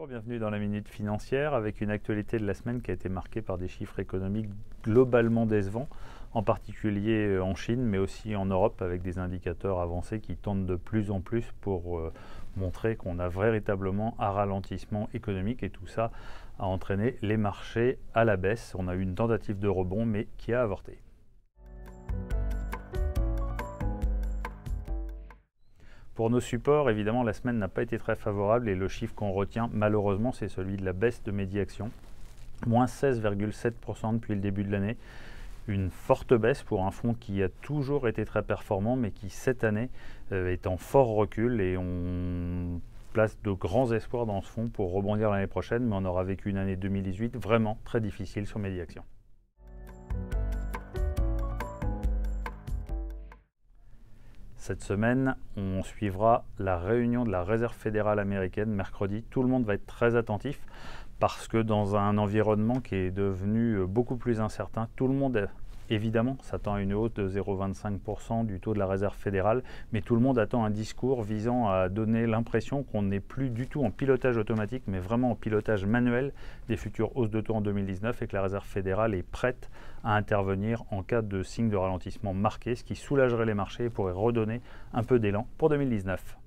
Bonjour, bienvenue dans la Minute Financière avec une actualité de la semaine qui a été marquée par des chiffres économiques globalement décevants, en particulier en Chine mais aussi en Europe avec des indicateurs avancés qui tendent de plus en plus pour montrer qu'on a véritablement un ralentissement économique et tout ça a entraîné les marchés à la baisse. On a eu une tentative de rebond mais qui a avorté. Pour nos supports, évidemment, la semaine n'a pas été très favorable et le chiffre qu'on retient, malheureusement, c'est celui de la baisse de Mediaction. Moins 16,7% depuis le début de l'année. Une forte baisse pour un fonds qui a toujours été très performant, mais qui, cette année, est en fort recul et on place de grands espoirs dans ce fonds pour rebondir l'année prochaine, mais on aura vécu une année 2018 vraiment très difficile sur Mediaction. Cette semaine, on suivra la réunion de la Réserve fédérale américaine mercredi. Tout le monde va être très attentif parce que dans un environnement qui est devenu beaucoup plus incertain, tout le monde évidemment s'attend à une hausse de 0,25% du taux de la Réserve fédérale, mais tout le monde attend un discours visant à donner l'impression qu'on n'est plus du tout en pilotage automatique, mais vraiment en pilotage manuel des futures hausses de taux en 2019 et que la Réserve fédérale est prête à intervenir en cas de signe de ralentissement marqué, ce qui soulagerait les marchés et pourrait redonner un peu d'élan pour 2019.